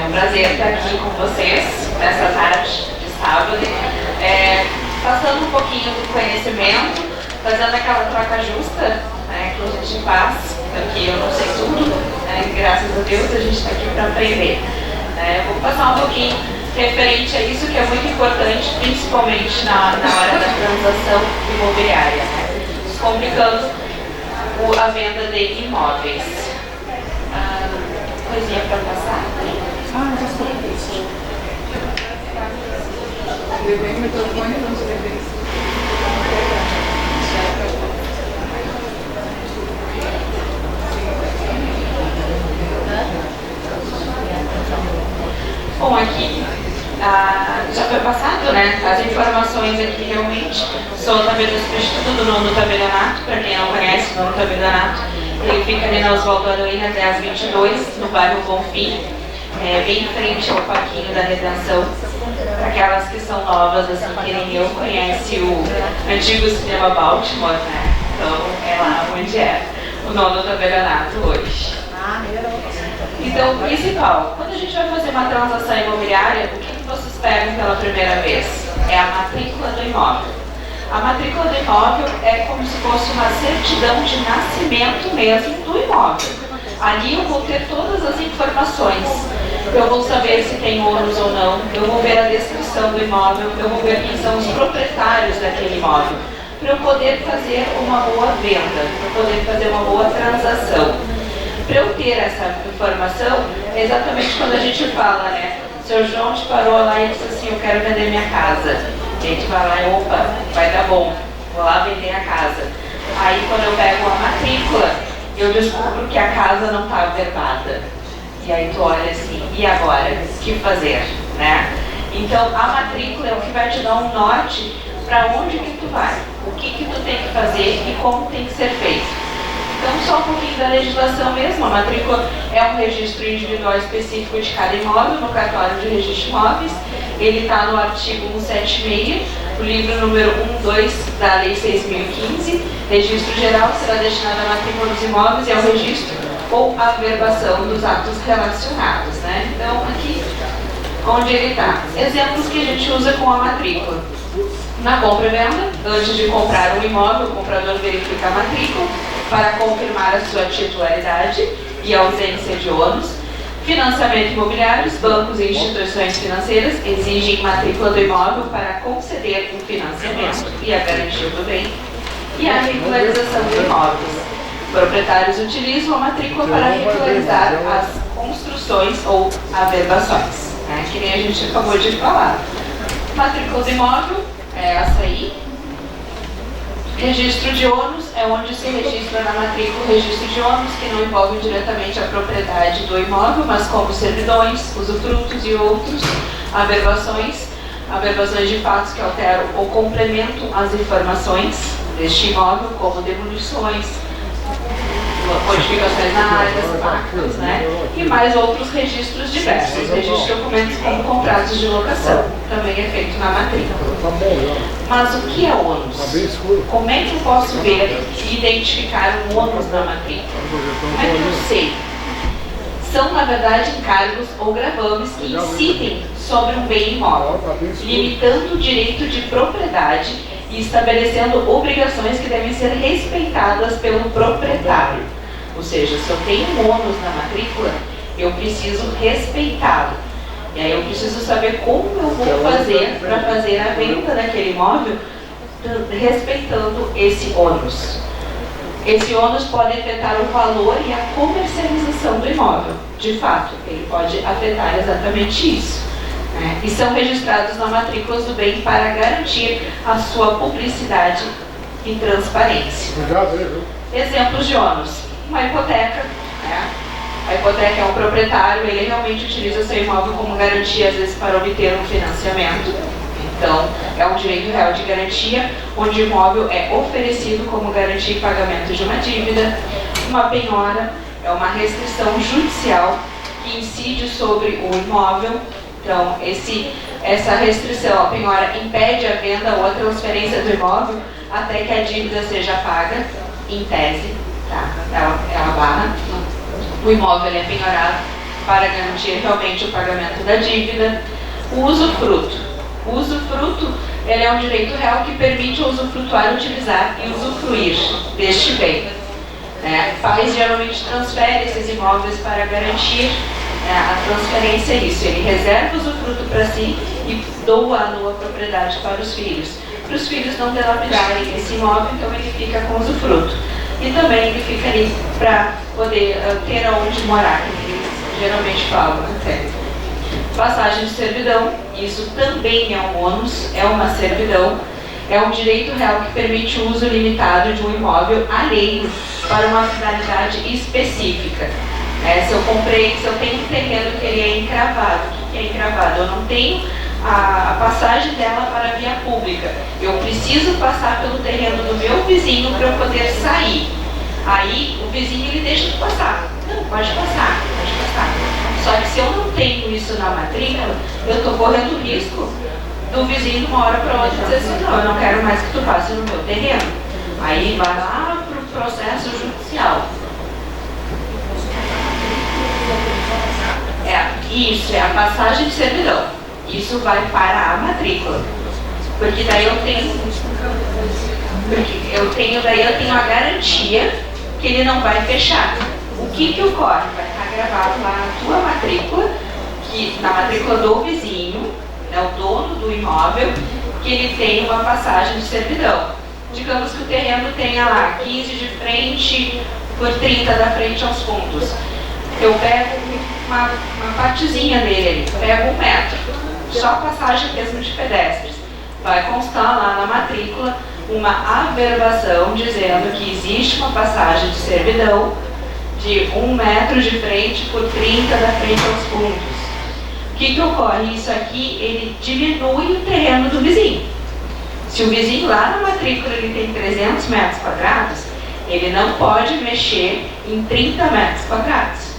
um prazer estar aqui com vocês nessa tarde de sábado, passando um pouquinho do conhecimento, fazendo aquela troca justa, né, que a gente faz, porque eu não sei tudo, né, e graças a Deus a gente está aqui para aprender. Vou passar um pouquinho referente a isso que é muito importante, principalmente na hora da transação imobiliária, né, descomplicando a venda de imóveis. Coisinha para passar? Levei o microfone, vamos levei isso. Bom, aqui já foi passado, né? As informações aqui realmente. Sou tabelionato do Instituto do Nono Tabelionato. Para quem não conhece, o Nono Tabelionato, ele fica ali na Oswaldo Aranha 1022, no bairro Bonfim, bem em frente ao Parquinho da Redenção. Para aquelas que são novas, assim, que nem eu, conhece o antigo cinema Baltimore, né? Então é lá onde é o Nono Tabelionato hoje. Então, o principal, quando a gente vai fazer uma transação imobiliária, o que vocês pegam pela primeira vez? É a matrícula do imóvel. A matrícula do imóvel é como se fosse uma certidão de nascimento mesmo do imóvel. Ali eu vou ter todas as informações. Eu vou saber se tem ônus ou não, eu vou ver a descrição do imóvel, eu vou ver quem são os proprietários daquele imóvel, para eu poder fazer uma boa venda, para eu poder fazer uma boa transação. Para eu ter essa informação, é exatamente quando a gente fala, né? O seu João te parou lá e disse assim, eu quero vender minha casa. A gente vai lá e, opa, vai dar bom, vou lá vender a casa. Aí quando eu pego a matrícula, eu descubro que a casa não está averbada. E aí tu olha assim, e agora? O que fazer? Né? Então a matrícula é o que vai te dar um norte para onde que tu vai, o que tu tem que fazer e como tem que ser feito. Então, só um pouquinho da legislação mesmo. A matrícula é um registro individual específico de cada imóvel no cartório de registro de imóveis. Ele está no artigo 176, o livro número 12 da Lei 6.015. Registro geral será destinado à matrícula dos imóveis e ao registro ou averbação dos atos relacionados, né? Então, aqui, onde ele está. Exemplos que a gente usa com a matrícula. Na compra e venda, antes de comprar um imóvel, o comprador verifica a matrícula para confirmar a sua titularidade e a ausência de ônus. Financiamento imobiliário, bancos e instituições financeiras exigem matrícula do imóvel para conceder um financiamento e a garantia do bem. E a regularização de imóveis. Proprietários utilizam a matrícula para regularizar as construções ou averbações, né? Que nem a gente acabou de falar. Matrícula do imóvel é essa aí. Registro de ônus é onde se registra na matrícula o registro de ônus que não envolve diretamente a propriedade do imóvel, mas como servidões, usufrutos e outros, averbações de fatos que alteram ou complementam as informações deste imóvel, como demolições, modificações na área das pactos, né? E mais outros registros diversos, registros de documentos como contratos de locação, também é feito na matrícula. Mas o que é ônus? Como é que eu posso ver e identificar um ônus na matrícula? Como é que eu sei? São, na verdade, encargos ou gravames que incidem sobre um bem imóvel, limitando o direito de propriedade e estabelecendo obrigações que devem ser respeitadas pelo proprietário. Ou seja, se eu tenho um ônus na matrícula, eu preciso respeitá-lo. E aí eu preciso saber como eu vou fazer para fazer a venda daquele imóvel respeitando esse ônus. Esse ônus pode afetar o valor e a comercialização do imóvel. De fato, ele pode afetar exatamente isso. E são registrados na matrícula do bem para garantir a sua publicidade e transparência. Exemplos de ônus. Uma hipoteca. A hipoteca é um proprietário, ele realmente utiliza seu imóvel como garantia, às vezes, para obter um financiamento. Então, é um direito real de garantia, onde o imóvel é oferecido como garantia e pagamento de uma dívida. Uma penhora é uma restrição judicial que incide sobre o imóvel. Então, essa restrição, a penhora, impede a venda ou a transferência do imóvel até que a dívida seja paga, em tese, tá? Ela barra. O imóvel é penhorado para garantir realmente o pagamento da dívida. O usufruto. O usufruto, ele é um direito real que permite ao usufrutuário utilizar e usufruir deste bem. Pais geralmente transferem esses imóveis para garantir a transferência. Isso, ele reserva o usufruto para si e doa a nua propriedade para os filhos não dilapidarem esse imóvel, então ele fica com o usufruto. E também ele fica ali para poder ter aonde morar, que eles geralmente falam até. Passagem de servidão, isso também é um ônus, é uma servidão, é um direito real que permite o uso limitado de um imóvel alheio para uma finalidade específica. Se eu tenho um terreno que ele é encravado, o que é encravado? Eu não tenho a passagem dela para a via pública. Eu preciso passar pelo terreno do meu vizinho para eu poder sair. Aí o vizinho ele deixa de passar. Não, pode passar, pode passar. Só que se eu não tenho isso na matrícula, eu estou correndo risco do vizinho de uma hora para outra dizer assim, não, eu não quero mais que tu passe no meu terreno. Aí vai lá para o processo judicial. Isso é a passagem de servidão. Isso vai para a matrícula. Porque daí eu tenho a garantia que ele não vai fechar. O que ocorre? Vai estar gravado lá na tua matrícula, na matrícula do vizinho, o dono do imóvel, que ele tem uma passagem de servidão. Digamos que o terreno tenha lá 15 de frente por 30 da frente aos fundos. Eu pego uma partezinha dele, pego 1 metro, só passagem mesmo de pedestres. Vai constar lá na matrícula uma averbação dizendo que existe uma passagem de servidão de 1 metro de frente por 30 da frente aos fundos. O que ocorre? Isso aqui, ele diminui o terreno do vizinho. Se o vizinho lá na matrícula ele tem 300 metros quadrados, ele não pode mexer em 30 metros quadrados.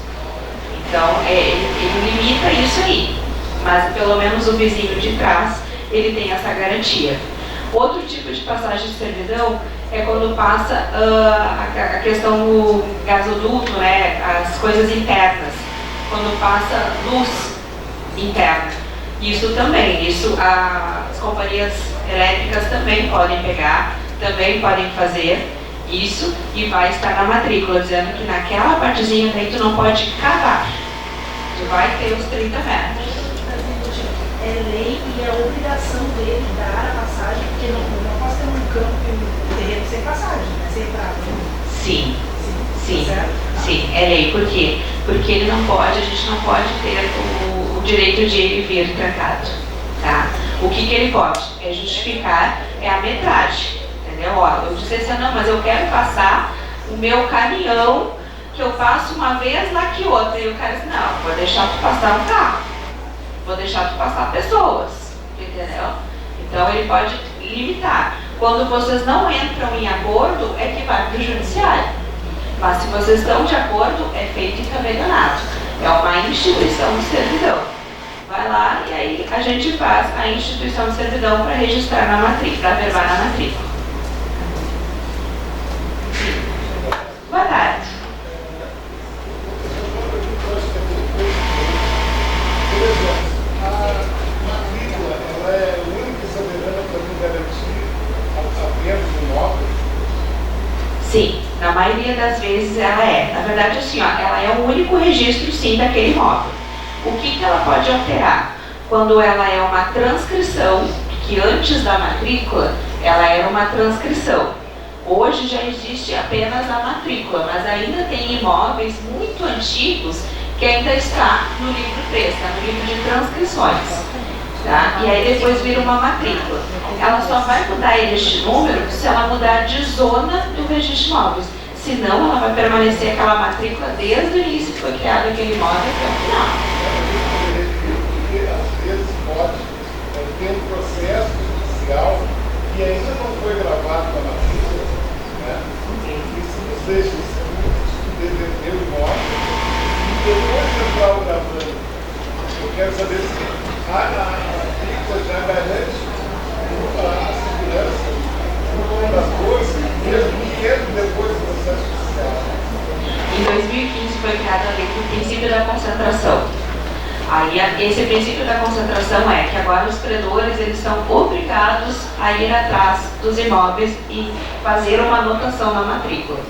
Então, ele limita isso aí. Mas pelo menos o vizinho de trás, ele tem essa garantia. Outro tipo de passagem de servidão é quando passa a questão do gasoduto, as coisas internas. Quando passa luz interna. Isso também, as companhias elétricas também podem pegar, também podem fazer isso e vai estar na matrícula, dizendo que naquela partezinha daí tu não pode cavar. Tu vai ter os 30 metros. É lei e é obrigação dele dar a passagem, porque não posso ter um campo e um terreno sem passagem, sem entrada. Sim, é lei. Por quê? Porque ele não pode, a gente não pode ter o direito de ele vir trancado. Tá? O que ele pode? É justificar, a metragem. Entendeu? Eu disse assim, não, mas eu quero passar o meu caminhão, que eu passo uma vez lá que outra. E o cara disse, não, vou deixar tu passar um carro. Vou deixar tu passar pessoas, entendeu? Então ele pode limitar. Quando vocês não entram em acordo, é que vai para o judiciário. Mas se vocês estão de acordo, é feito em tabelionato. É uma instituição de servidão. Vai lá e aí a gente faz a instituição de servidão para registrar na matrícula, para averbar na matrícula. Boa tarde. A matrícula, ela é única e soberana para me garantir a venda do imóvel? Sim, na maioria das vezes ela é. Na verdade, assim, ela é o único registro, sim, daquele imóvel. O que ela pode alterar? Quando ela é uma transcrição, que antes da matrícula, ela era uma transcrição. Hoje já existe apenas a matrícula, mas ainda tem imóveis muito antigos que ainda está no livro 3, está no livro de transcrições. Tá? E aí depois vira uma matrícula. Ela só vai mudar este número se ela mudar de zona do registro de imóveis. Senão ela vai permanecer aquela matrícula desde o início que foi criado aquele imóvel até o final. Porque às vezes pode ter um processo judicial que ainda não foi gravado na matrícula, e se nos deixa defender o imóvel, e depois entrar o gravando. Eu quero saber se a matrícula já garante a segurança do comprador, mesmo depois do processo judicial. Em 2015 foi criada a lei do princípio da concentração. Aí esse princípio da concentração é que agora os credores eles são obrigados a ir atrás dos imóveis e fazer uma anotação na matrícula.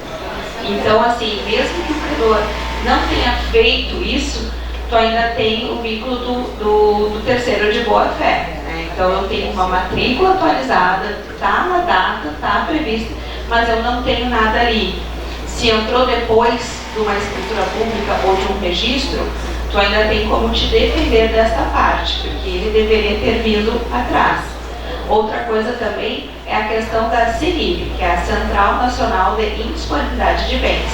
Então, assim, mesmo que o credor não tenha feito isso, tu ainda tem o vínculo do terceiro de boa fé, né? Então eu tenho uma matrícula atualizada, tá na data, tá prevista, mas eu não tenho nada ali. Se entrou depois de uma escritura pública ou de um registro, tu ainda tem como te defender desta parte, porque ele deveria ter vindo atrás. Outra coisa também é a questão da CENIB, que é a Central Nacional de Indisponibilidade de Bens.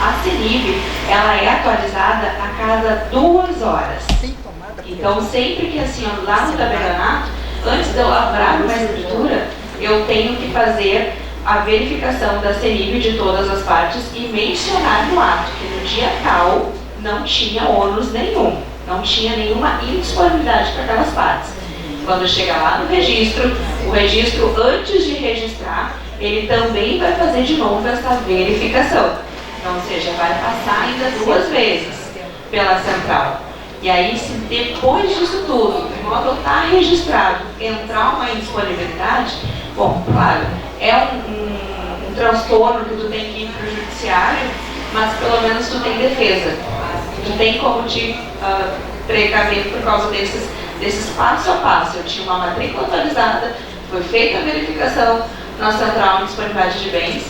A CENIB, ela é atualizada a cada 2 horas. Então, sempre que assim, lá no tabelionato, antes de eu lavrar uma escritura, eu tenho que fazer a verificação da CENIB de todas as partes e mencionar no ato que no dia tal não tinha ônus nenhum, não tinha nenhuma indisponibilidade para aquelas partes. Quando chega lá no registro, o registro, antes de registrar, ele também vai fazer de novo essa verificação. Então, ou seja, vai passar ainda 2 vezes pela central. E aí, se depois disso tudo, o imóvel está registrado, entrar uma indisponibilidade, bom, claro, é um transtorno que tu tem que ir para o judiciário, mas pelo menos tu tem defesa. Tu tem como te precaver por causa desses passo a passo. Eu tinha uma matrícula atualizada, foi feita a verificação na central de disponibilidade de bens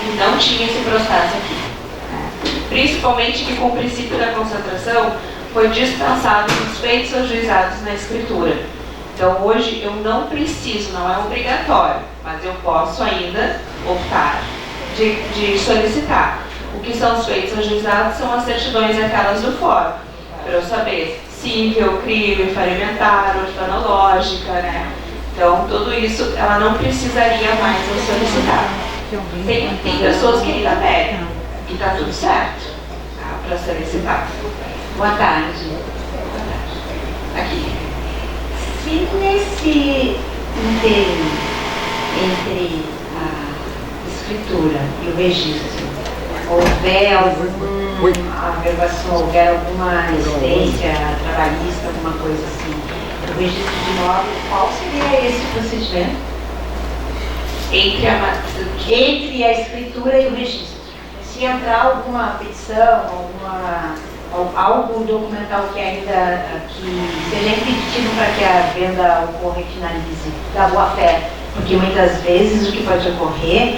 e não tinha esse processo aqui. Principalmente que com o princípio da concentração foi dispensado os feitos ajuizados na escritura. Então hoje eu não preciso, não é obrigatório, mas eu posso ainda optar de solicitar. O que são os feitos ajuizados são as certidões aquelas do fórum, para eu saber cível, crime, falimentar, orfanológica, né? Então tudo isso ela não precisaria mais eu solicitar. Tem pessoas que ainda pedem e está tudo certo, tá, para solicitar. Boa tarde. Boa tarde. Aqui. Se nesse interim entre a escritura e o registro houver alguma averbação, houver alguma resistência trabalhista, alguma coisa assim, o registro de imóvel, qual seria esse procedimento? Entre a escritura e o registro. Se entrar alguma petição, algo documental que ainda seja impeditivo para que a venda ocorra e finalize da boa fé, porque muitas vezes o que pode ocorrer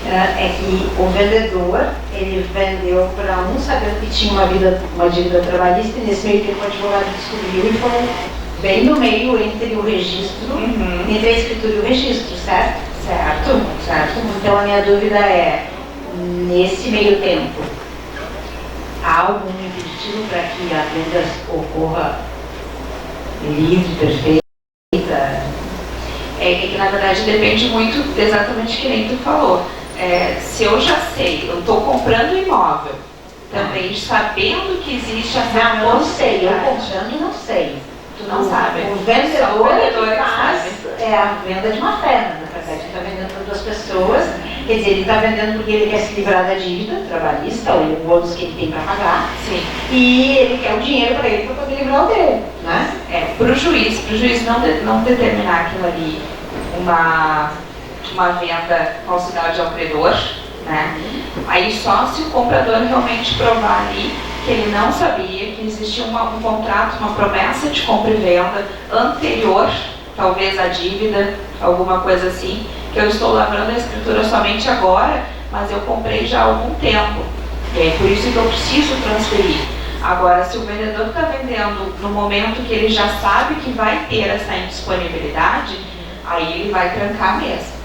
é que o vendedor, ele vendeu para um sabendo que tinha uma dívida trabalhista e nesse meio tempo o advogado descobriu e foi bem no meio entre o registro, entre a escritura e o registro, certo? Certo. Então a minha dúvida é, nesse meio tempo, há algum impeditivo para que a venda ocorra livre, perfeita? É que na verdade depende muito exatamente que nem tu falou. Se eu já sei, eu estou comprando um imóvel, também sabendo que existe essa Não sei, eu comprando não sei. Tu não sabe. O vendedor que faz sabe. a venda de má fé, na verdade. Ele está vendendo para 2 pessoas, quer dizer, ele está vendendo porque ele quer se livrar da dívida trabalhista, ou o bônus que ele tem para pagar. Sim. E ele quer o dinheiro para ele para poder livrar o dele, né? Para o juiz não determinar aquilo ali uma venda com auxiliar ao credor, né? Aí só se o comprador realmente provar ali que ele não sabia que existia um contrato, uma promessa de compra e venda anterior, talvez à dívida, alguma coisa assim, que eu estou lavrando a escritura somente agora, mas eu comprei já há algum tempo. E é por isso que eu preciso transferir. Agora, se o vendedor está vendendo no momento que ele já sabe que vai ter essa indisponibilidade, aí ele vai trancar mesmo.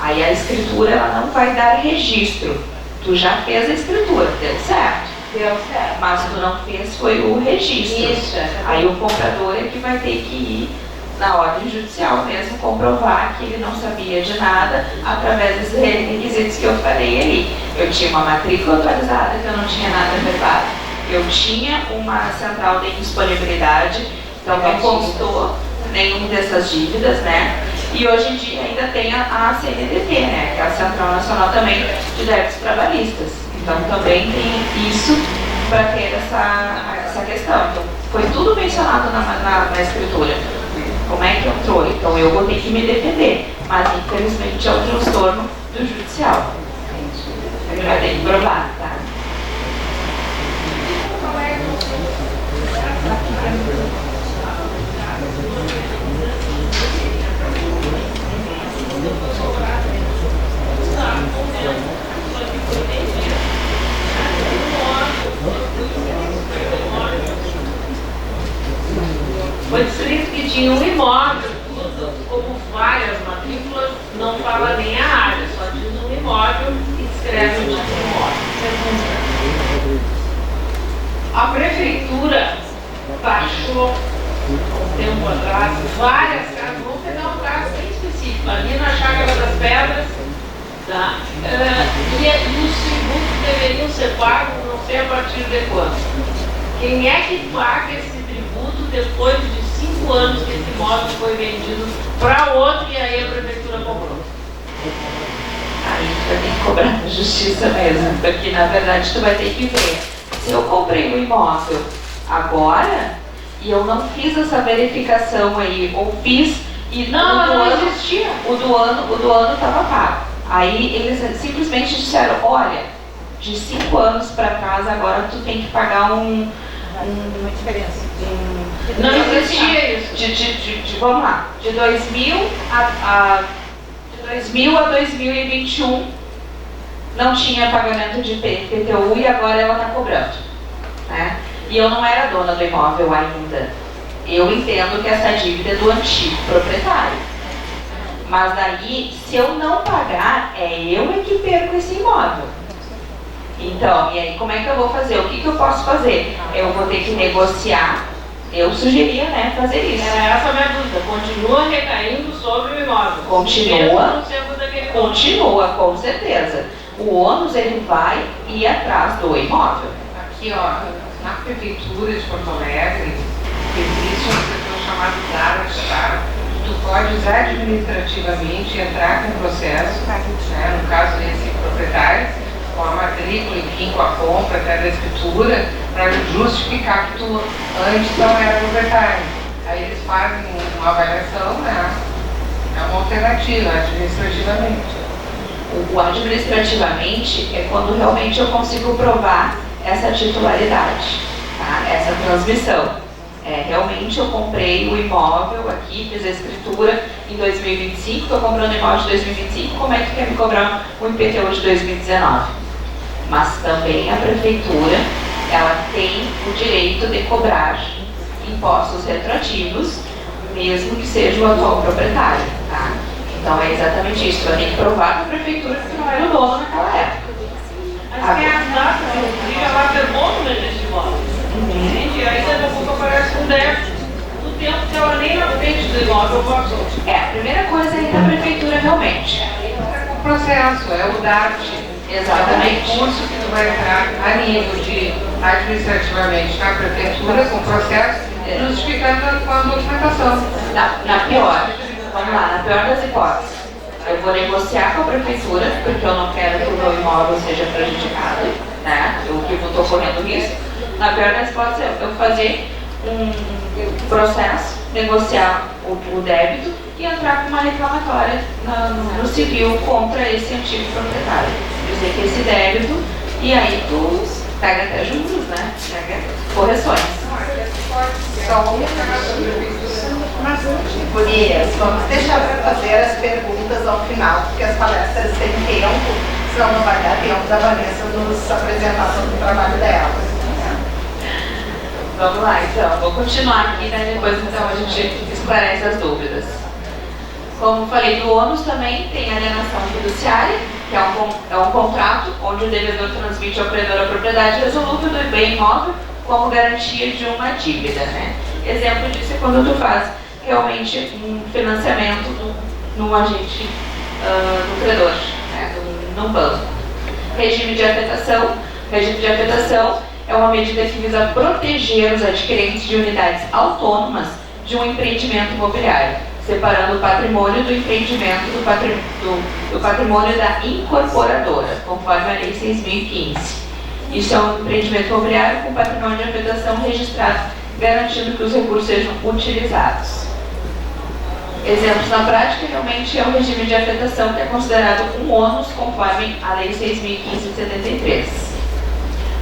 Aí a escritura ela não vai dar registro. Tu já fez a escritura, deu certo. Mas tu não fez foi o registro. Isso. Aí o comprador é que vai ter que ir na ordem judicial mesmo comprovar que ele não sabia de nada através desses requisitos que eu falei ali. Eu tinha uma matrícula atualizada, que eu não tinha nada verbado. Eu tinha uma central de indisponibilidade, então não constou nenhuma dessas dívidas, né? E hoje em dia ainda tem a CNDT, né? Que é a Central Nacional também de Débitos Trabalhistas. Então também tem isso para ter essa questão. Então, foi tudo mencionado na escritura. Como é que entrou? Então eu vou ter que me defender. Mas infelizmente é o transtorno do judicial. Ele vai ter que provar, tá? Foi descrito que tinha um imóvel, como várias matrículas, não fala nem a área, só diz um imóvel e escreve o tipo de imóvel. A prefeitura taxou, um tempo atrás, várias casas, vamos pegar um caso bem específico, ali na Chácara das Pedras, tá? E os tributos deveriam ser pagos, não sei a partir de quando. Quem é que paga esse tributo depois de 5 anos que esse imóvel foi vendido para outro e aí a prefeitura comprou? Aí tu vai ter que cobrar na justiça mesmo, porque na verdade tu vai ter que ver. Se eu comprei o imóvel agora e eu não fiz essa verificação aí, ou fiz e Não existia. o do ano estava pago. Aí eles simplesmente disseram, olha, de 5 anos para trás agora tu tem que pagar uma diferença. Não existia isso. Vamos lá, de 2000 a 2021 não tinha pagamento de IPTU e agora ela está cobrando, né? E eu não era dona do imóvel ainda. Eu entendo que essa dívida é do antigo proprietário. Mas daí, se eu não pagar, eu que perco esse imóvel. Então, e aí como é que eu vou fazer? O que eu posso fazer? Eu vou ter que negociar. Eu sugeria, né, fazer isso. Era essa a minha dúvida. Continua recaindo sobre o imóvel. Continua, com certeza. O ônus, ele vai ir atrás do imóvel. Aqui, ó, na prefeitura de Porto Alegre, existe um setor chamado DARA. Tu podes administrativamente entrar com processo, né, no caso desse proprietário, com a matrícula, enfim, com a compra, até da escritura, para justificar que tu antes não era proprietário. Aí eles fazem uma avaliação, né? É uma alternativa, administrativamente. O administrativamente é quando realmente eu consigo provar essa titularidade, tá? Essa transmissão. Realmente eu comprei o imóvel aqui, fiz a escritura em 2025, estou comprando o imóvel de 2025, como é que quer me cobrar o IPTU de 2019? Mas também a prefeitura, ela tem o direito de cobrar impostos retroativos, mesmo que seja o atual proprietário, tá? Então é exatamente isso, eu tenho que provar para a prefeitura que não era o dono naquela época. Mas tem as datas, inclusive, ela afirmou no registro de imóveis. Entende? E aí daqui a pouco aparece um déficit do tempo que ela nem na frente do imóvel passou. A primeira coisa é ir na prefeitura realmente. O processo é o DART. Exatamente. É um recurso que tu vai entrar a nível de administrativamente na prefeitura com o processo, justificando com a documentação. Na pior, vamos lá, na pior das hipóteses, eu vou negociar com a prefeitura, porque eu não quero que o meu imóvel seja prejudicado, né? Eu que não estou correndo risco. Na pior das hipóteses, eu fazer um processo, negociar o débito e entrar com uma reclamatória no civil contra esse antigo proprietário. Dizer que esse débito, e aí tu pega até juros, né? Pega correções. Gurias, vamos deixar para fazer as perguntas ao final, porque as palestras têm tempo, senão não vai dar tempo da Vanessa nos apresentar sobre o trabalho dela. Vamos lá, então. Vou continuar aqui, né? Depois, então, a gente esclarece as dúvidas. Como falei, no ônus também tem a alienação fiduciária, que é um contrato onde o devedor transmite ao credor a propriedade resolúvel do bem imóvel como garantia de uma dívida, né? Exemplo disso é quando tu faz realmente um financiamento num agente do credor, né? Num banco. Regime de afetação. Regime de afetação é uma medida que visa proteger os adquirentes de unidades autônomas de um empreendimento imobiliário, separando o patrimônio do empreendimento do patrimônio da incorporadora, conforme a Lei 6.015. Isso é um empreendimento imobiliário com patrimônio de afetação registrado, garantindo que os recursos sejam utilizados. Exemplos na prática, realmente é o regime de afetação que é considerado um ônus conforme a Lei 6.015 de 73.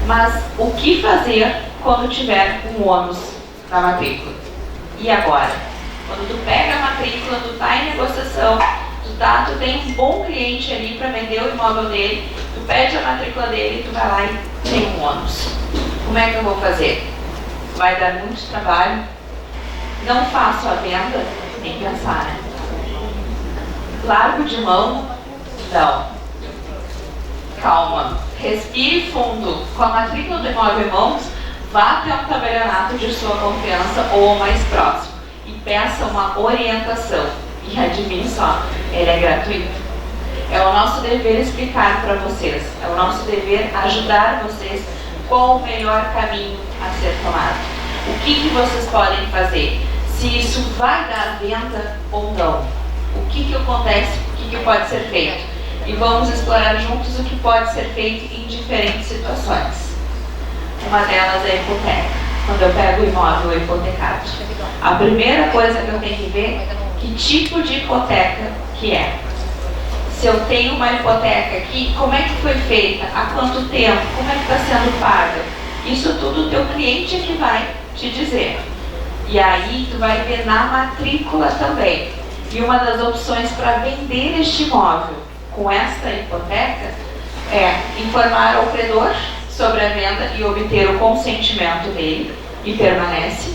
Mas o que fazer quando tiver um ônus na matrícula? E agora? Quando tu pega a matrícula, tu tá em negociação, tu tem um bom cliente ali para vender o imóvel dele, tu pede a matrícula dele, tu vai lá e tem um ônus. Como é que eu vou fazer? Vai dar muito trabalho. Não faço a venda, tem que pensar, né? Largo de mão? Não. Calma. Respire fundo. Com a matrícula do imóvel em mãos, vá até um tabelionato de sua confiança ou o mais próximo e peça uma orientação. E adivinhe só, ele é gratuito. É o nosso dever explicar para vocês, é o nosso dever ajudar vocês qual o melhor caminho a ser tomado. O que vocês podem fazer? Se isso vai dar venda ou não. O que acontece, o que pode ser feito. E vamos explorar juntos o que pode ser feito em diferentes situações. Uma delas é a hipoteca. Quando eu pego o imóvel hipotecado, a primeira coisa que eu tenho que ver é que tipo de hipoteca que é. Se eu tenho uma hipoteca aqui, como é que foi feita? Há quanto tempo? Como é que está sendo paga? Isso tudo o teu cliente é que vai te dizer. E aí tu vai ver na matrícula também. E uma das opções para vender este imóvel com esta hipoteca é informar ao credor sobre a venda e obter o consentimento dele, e permanece.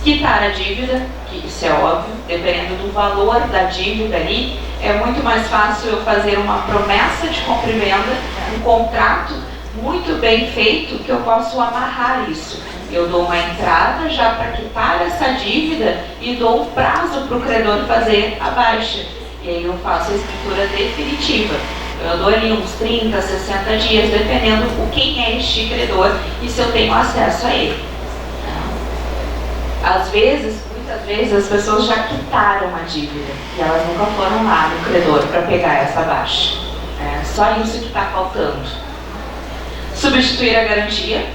Quitar a dívida, que isso é óbvio, dependendo do valor da dívida ali, é muito mais fácil eu fazer uma promessa de compra e venda, um contrato muito bem feito, que eu posso amarrar isso. Eu dou uma entrada já para quitar essa dívida e dou um prazo para o credor fazer a baixa. E aí eu faço a escritura definitiva. Eu dou ali uns 30, 60 dias, dependendo quem é este credor e se eu tenho acesso a ele. Às vezes, muitas vezes, as pessoas já quitaram a dívida e elas nunca foram lá no credor para pegar essa baixa. É só isso que está faltando. Substituir a garantia.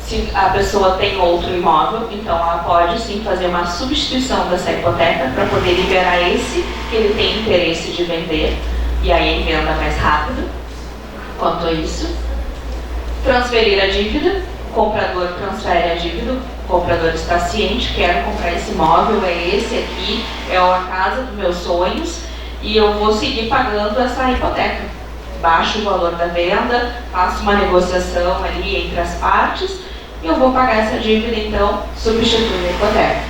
Se a pessoa tem outro imóvel, então ela pode sim fazer uma substituição dessa hipoteca para poder liberar esse que ele tem interesse de vender, e aí ele venda mais rápido. Quanto a isso, transferir a dívida. O comprador transfere a dívida, o comprador está ciente, quero comprar esse imóvel, é esse aqui, é a casa dos meus sonhos, e eu vou seguir pagando essa hipoteca. Baixo o valor da venda, faço uma negociação ali entre as partes, e eu vou pagar essa dívida, então substitui a hipoteca.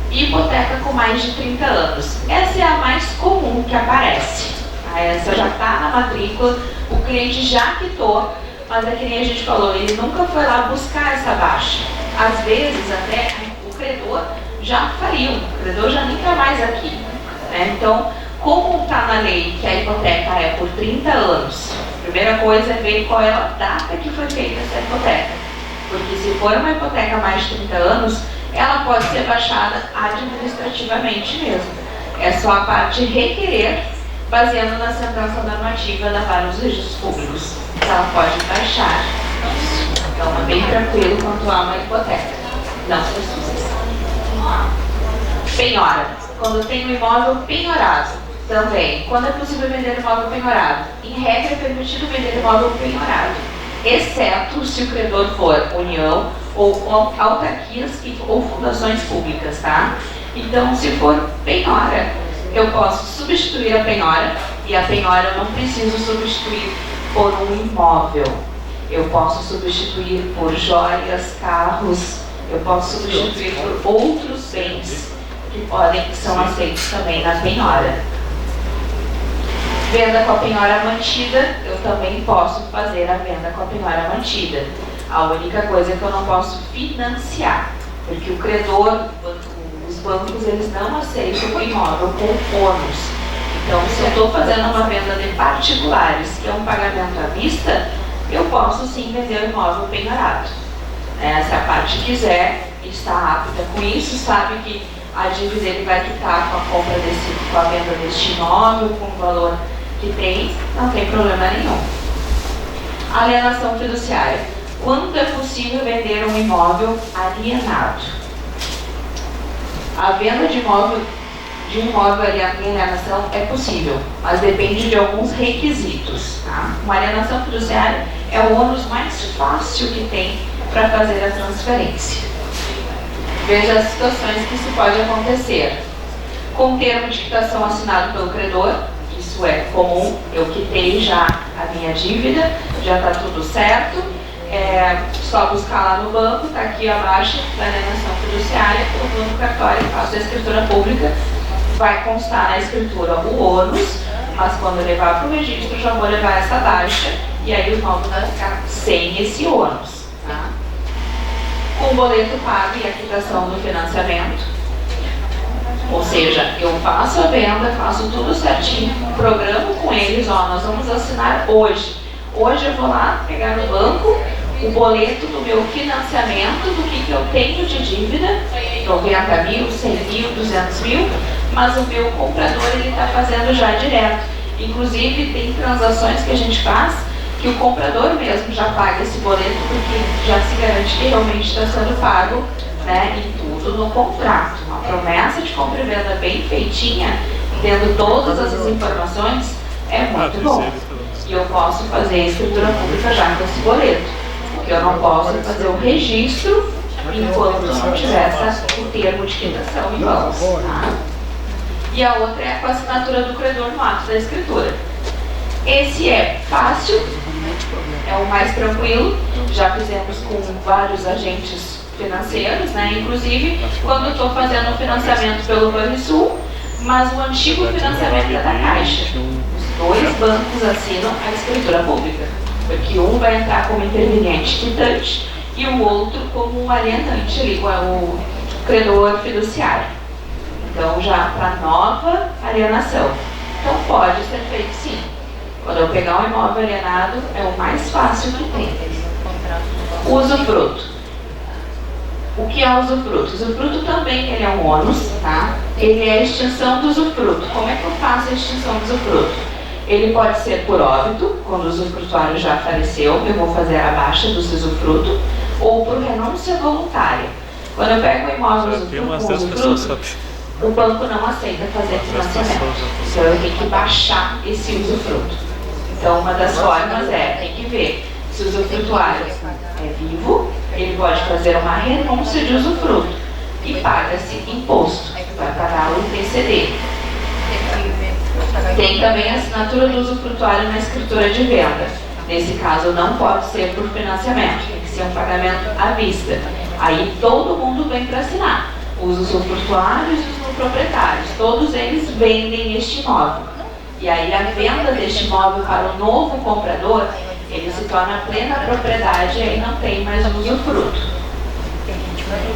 Hipoteca com mais de 30 anos. Essa é a mais comum que aparece. Essa já está na matrícula, o cliente já quitou, mas é que nem a gente falou, ele nunca foi lá buscar essa baixa. Às vezes até o credor já faliu, o credor já nem está mais aqui. Né? Então, como está na lei que a hipoteca é por 30 anos, a primeira coisa é ver qual é a data que foi feita essa hipoteca. Porque se for uma hipoteca mais de 30 anos, ela pode ser baixada administrativamente mesmo. É só a parte requerer, baseando na sentença normativa da Vara dos Registros Públicos. Ela pode baixar isso. Então é bem tranquilo quanto a uma hipoteca. Não se assustem. Penhora. Quando tem um imóvel penhorado, também. Quando é possível vender imóvel penhorado? Em regra, é permitido vender imóvel penhorado, exceto se o credor for união ou autarquias ou fundações públicas, tá? Então, se for penhora, eu posso substituir a penhora, e a penhora eu não preciso substituir por um imóvel. Eu posso substituir por joias, carros, eu posso substituir por outros bens que são aceitos também na penhora. Venda com a penhora mantida, eu também posso fazer a venda com a penhora mantida. A única coisa é que eu não posso financiar, porque o credor, os bancos, eles não aceitam o imóvel com ônus. Então, se eu estou fazendo uma venda de particulares, que é um pagamento à vista, eu posso sim vender o imóvel penhorado. Se a parte quiser, está apta com isso, sabe que a dívida ele vai quitar com a compra com a venda deste imóvel, com o valor que tem, não tem problema nenhum. Alienação fiduciária. Quando é possível vender um imóvel alienado? A venda de um imóvel em alienação é possível, mas depende de alguns requisitos. Tá? Uma alienação fiduciária é o ônus mais fácil que tem para fazer a transferência. Veja as situações que isso pode acontecer. Com termo de quitação assinado pelo credor, isso é comum, eu quitei já a minha dívida, já está tudo certo, só buscar lá no banco, está aqui abaixo da alienação fiduciária, eu vou no cartório, faço a escritura pública, vai constar na escritura o ônus, mas quando eu levar para o registro já vou levar essa baixa e aí o imóvel vai ficar sem esse ônus. Tá? Com o boleto pago e a quitação do financiamento, ou seja, eu faço a venda, faço tudo certinho, programo com eles, ó, nós vamos assinar hoje. Hoje eu vou lá pegar no banco o boleto do meu financiamento, do que eu tenho de dívida, 90 mil, 100 mil, 200 mil, mas o meu comprador ele está fazendo já direto. Inclusive tem transações que a gente faz que o comprador mesmo já paga esse boleto porque já se garante que realmente está sendo pago, né, e tudo no contrato. Uma promessa de compra e venda bem feitinha, tendo todas essas informações, é muito bom. E eu posso fazer a escritura pública já com esse boleto. Porque eu não posso fazer o registro enquanto não tiver o termo de quitação em mãos. Tá? E a outra é com a assinatura do credor no ato da escritura. Esse é fácil, é o mais tranquilo, já fizemos com vários agentes financeiros, né? Inclusive quando eu estou fazendo o financiamento pelo Banrisul, mas o antigo financiamento é da Caixa. Os dois bancos assinam a escritura pública, porque um vai entrar como interveniente quitante e o outro como um alienante ali, o credor fiduciário. Então já para nova alienação. Então pode ser feito sim. Quando eu pegar um imóvel alienado, é o mais fácil que tem. Usufruto. O que é usufruto? Usufruto também ele é um ônus, tá? Ele é a extinção do usufruto. Como é que eu faço a extinção do usufruto? Ele pode ser por óbito, quando o usufrutuário já faleceu, eu vou fazer a baixa do usufruto, ou por renúncia voluntária. Quando eu pego o imóvel usufruto, o banco não aceita fazer financiamento. Então eu tenho que baixar esse usufruto. Então uma das formas tem que ver se o usufrutuário é vivo, ele pode fazer uma renúncia de usufruto e paga-se imposto, vai pagar o IPCD. Tem também a assinatura do usufrutuário na escritura de venda. Nesse caso não pode ser por financiamento, tem que ser um pagamento à vista. Aí todo mundo vem para assinar. Os usufrutuários e os proprietários, todos eles vendem este imóvel. E aí a venda deste imóvel para o novo comprador, ele se torna plena propriedade e aí não tem mais usufruto.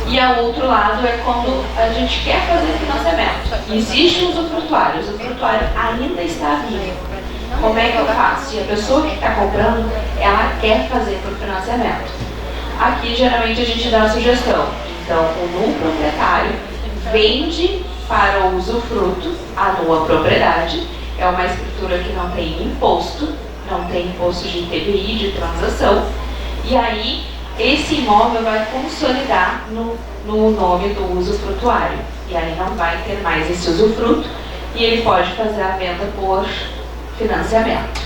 E o outro lado é quando a gente quer fazer financiamento. Existe um usufrutuário, o usufrutuário ainda está vivo. Como é que eu faço? Se a pessoa que está comprando, ela quer fazer por financiamento. Aqui geralmente a gente dá a sugestão. Então o novo proprietário vende para o usufruto a nova propriedade. É uma escritura que não tem imposto, não tem imposto de ITBI, de transação. E aí esse imóvel vai consolidar no nome do usufrutuário. E aí não vai ter mais esse usufruto e ele pode fazer a venda por financiamento.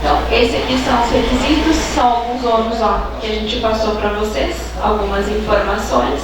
Então, esses aqui são os requisitos, são alguns ônus que a gente passou para vocês, algumas informações.